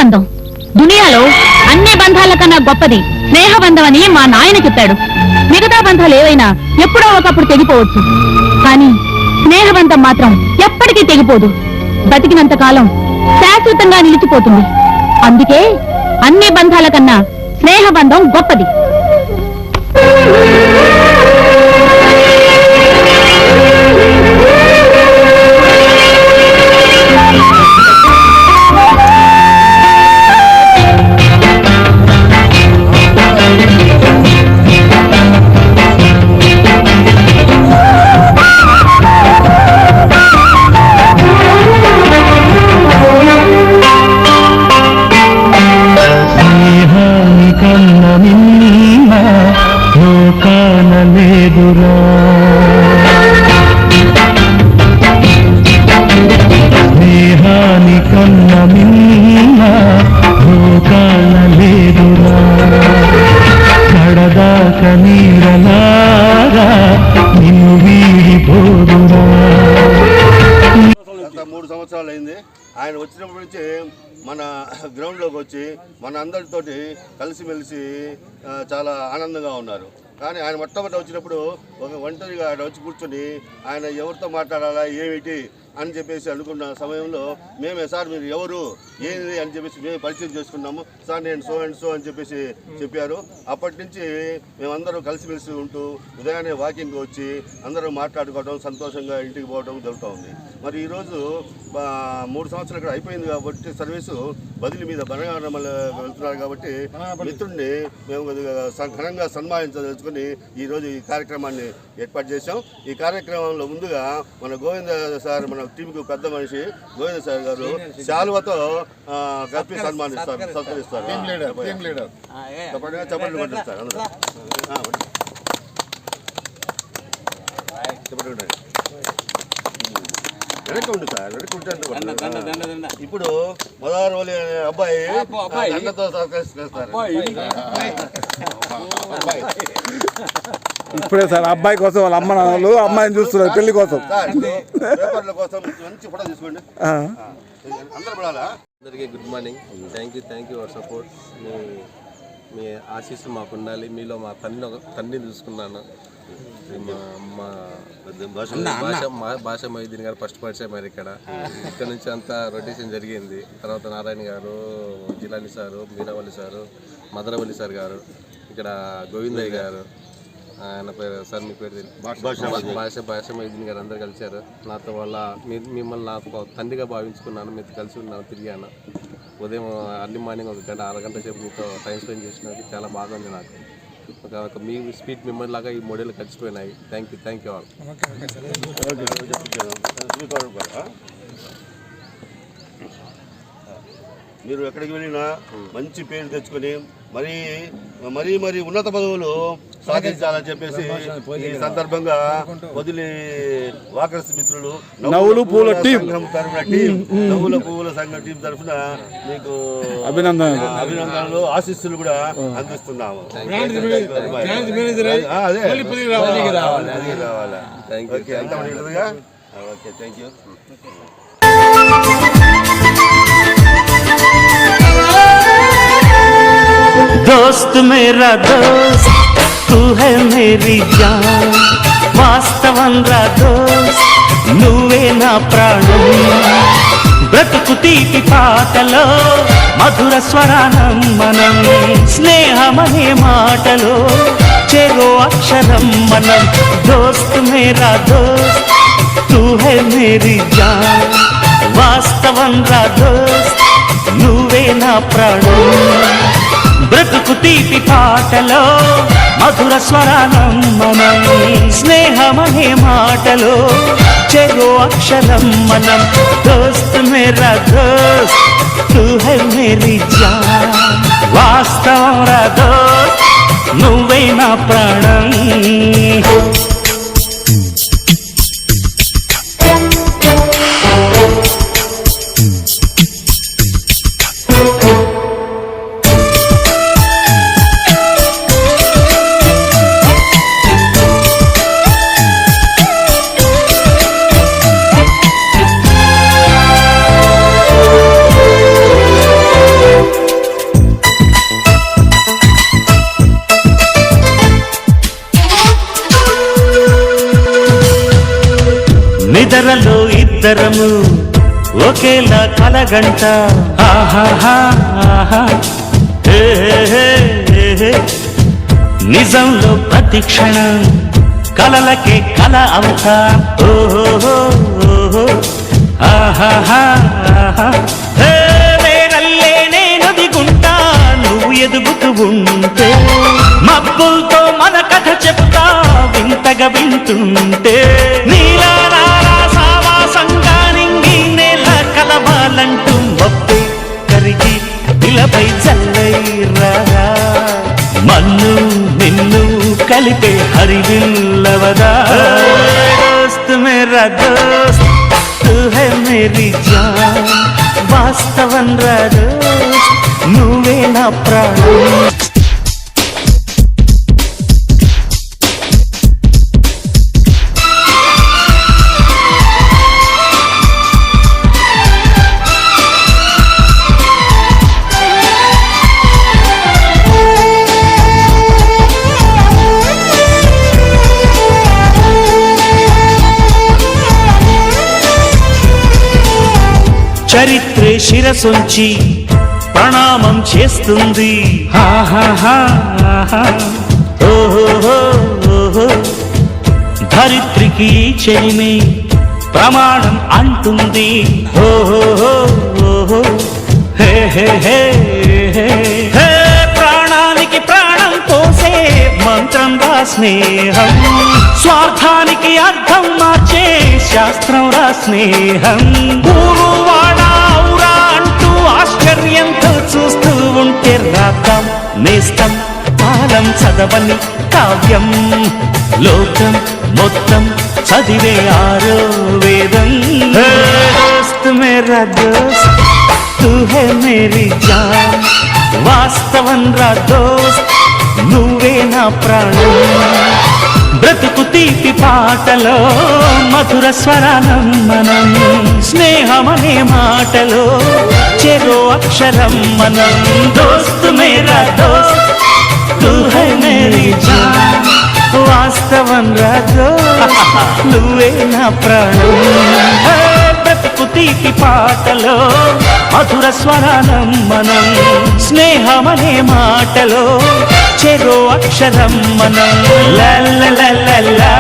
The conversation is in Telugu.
స్నేహబంధం దునియాలో అన్ని బంధాల కన్నా గొప్పది స్నేహబంధం అని మా నాయన చెప్పాడు. మిగతా బంధాలు ఏవైనా ఎప్పుడో ఒకప్పుడు తెగిపోవచ్చు, కానీ స్నేహబంధం మాత్రం ఎప్పటికీ తెగిపోదు. బతికినంత కాలం శాశ్వతంగా నిలిచిపోతుంది. అందుకే అన్ని బంధాల కన్నా స్నేహబంధం గొప్పది. ఆయన వచ్చినప్పటి నుంచి మన గ్రౌండ్లోకి వచ్చి మన అందరితోటి కలిసిమెలిసి చాలా ఆనందంగా ఉన్నారు. కానీ ఆయన మొట్టమొదటి వచ్చినప్పుడు ఒక ఒంటరిగా ఆయన వచ్చి కూర్చొని ఆయన ఎవరితో మాట్లాడాలా ఏమిటి అని చెప్పేసి అనుకున్న సమయంలో మేమే సార్ మీరు ఎవరు ఏంది అని చెప్పేసి మేము పరిచయం చేసుకున్నాము. సార్ నేను సో అండ్ సో అని చెప్పేసి చెప్పారు. అప్పటి నుంచి మేమందరం కలిసిమెలిసి ఉంటూ ఉదయాన్నే వాకింగ్ వచ్చి అందరూ మాట్లాడుకోవడం సంతోషంగా ఇంటికి పోవడం జరుగుతూ ఉంది. మరి ఈరోజు 3 సంవత్సరాలు ఇక్కడ అయిపోయింది కాబట్టి సర్వీసు బదిలీ మీద బనగానమల వెళ్తున్నారు కాబట్టి మిత్రుడిని మేము ఘనంగా సన్మానించదలుచుకొని ఈరోజు ఈ కార్యక్రమాన్ని ఏర్పాటు చేశాం. ఈ కార్యక్రమంలో ముందుగా మన గోవింద సార్ మన టీంకు పెద్ద మనిషి గోవింద సార్ గారు శాలువతో కప్పి సన్మానిస్తారు, సత్కరిస్తారు. చెప్పండి కొట్టిస్తారు అందరూ చెప్పండి. వెనక్కుంటు సార్ వెనక్కుంటే ఇప్పుడు మొదలవలి అబ్బాయి దండతో సత్కరిస్తారు. ఇప్పుడే సార్ అబ్బాయి కోసం వాళ్ళ అమ్మ నాన్నలు అమ్మాయిని చూస్తున్నారు పెళ్లి కోసం. పేపర్ల కోసం మంచి ఫోటో తీసుకోండి అందరూ పడాలా. అందరికీ good morning. Thank you for support. మీ ఆశీస్సులు మాకు ఉండాలి. మీలో మా తండ్రిని చూసుకున్నాను. మా భాష మొయిద్దీన్ గారు ఫస్ట్ పరిచయం మరి ఇక్కడ నుంచి అంతా రొటేషన్ జరిగింది. తర్వాత నారాయణ గారు, జిలాని సారు, మీరావల్లి సారు, మదరవల్లి సార్ గారు, ఇక్కడ గోవిందయ్య గారు, ఆయన పేరు సార్ మీ పేరు భాష మొయిద్దీన్ గారు అందరు కలిశారు. నాతో మిమ్మల్ని నాకు తండ్రిగా భావించుకున్నాను. మీతో కలిసి ఉన్నాను, తిరిగాను. ఉదయం అర్లీ మార్నింగ్ 1 గంట 6 గంటల సేపు మీతో టైం స్పెండ్ చేసినందుకు చాలా బాగా ఉంది. నాకు ఒక మీ స్పీడ్ మెమరీ లాగా ఈ మోడల్ కలిసిపోయినాయి. Thank you all. మీరు ఎక్కడికి వెళ్ళినా మంచి పేరు తెచ్చుకొని మరీ ఉన్నత పదవులు సాధించాలని చెప్పేసి ఈ సందర్భంగా వదిలి వాకర్స్ మిత్రులు నవ్వుల పూల సంఘం టీం తరఫున మీకు అభినందనలు ఆశీస్సులు కూడా అందిస్తున్నాము. అదే రావాలా. Okay thank you. दोस्त मेरा दोस्त तू है मेरी जान వాస్తవం రా దోస్త్ నువ్వే నా ప్రాణం బ్రతుకు తీపి పాటలో మధుర స్వరానం మనం స్నేహమనే మాటలో చెరో అక్షరం మనం దోస్త్ మేరా దోస్త్ తూ హై మేరీ జాన్ వాస్తవం రా దోస్త్ నువ్వే నా ప్రాణం బ్రతుకు తీపి పాటలో మధుర స్వరానం మనం స్నేహమనే మాటలో చెరో అక్షరం మనం దోస్త్ మేరా దోస్త్ తూ హై మేరీ జాన్ వాస్తవం రా దోస్త్ నువ్వే నా ప్రాణం. ఇద్దరము ఒకేలా కలగంట ఆహాహా ఆహా హే హే హే. నిజంలో ప్రతి క్షణం కలలకే కల అవుతా ఓహో ఆహాహా ఆహా హే. నేనల్లే నేను దిగుంటా నువ్వు ఎదుగుతూ ఉంటే మబ్బులతో మన కథ చెబుతా వింతగా వింటుంటే నీలా నాలా సావాసంగా నింగి నేల కలవాలంటూ మబ్బే కరిగి ఇలపై చల్లైరా మన్ను నిన్ను కలిపే హరివిల్లవదా దోస్త్ మేరా దోస్త్ తూ హై మేరీ జాన్ వాస్తవం రా దోస్త్ నువ్వే నా ప్రాణం. చరిత్రే శిరసొంచి ప్రణామం చేస్తుంది ఓహో ధరిత్రికి చెలిమే ప్రమాణం అంటుంది ఓహో హే హే హే హే. ప్రాణానికి ప్రాణం పోసే మంత్రం రా స్నేహం స్వార్థానికి అర్థం మార్చే శాస్త్రం రా స్నేహం. ఊరు వాడావురా అంటూ ఆశ్చర్యంతో చూస్తూ ఉంటే రాతం నేస్తం కాలం చదవని కావ్యం లోకం మొత్తం చదివే ఆరో వేదం. దోస్త్ మేరా దోస్త్ తూ హై మేరీ జాన్ వాస్తవం రా దోస్త్ నువ్వే నా ప్రాణం. బ్రతుకు తీపి పాటలో మధుర స్వరానం మనం స్నేహమనే మాటలో చెరో అక్షరం మనం. దోస్త్ మేరా దోస్త్ తూ హై మేరీ జాన్ వాస్తవం రా దోస్త్ నువ్వే నా ప్రాణం. బ్రతుకు తీపి పాటలో మధుర స్వరానం మనం స్నేహమనే మాటలో చెరో అక్షరం మనం. లా లా లా లా లా.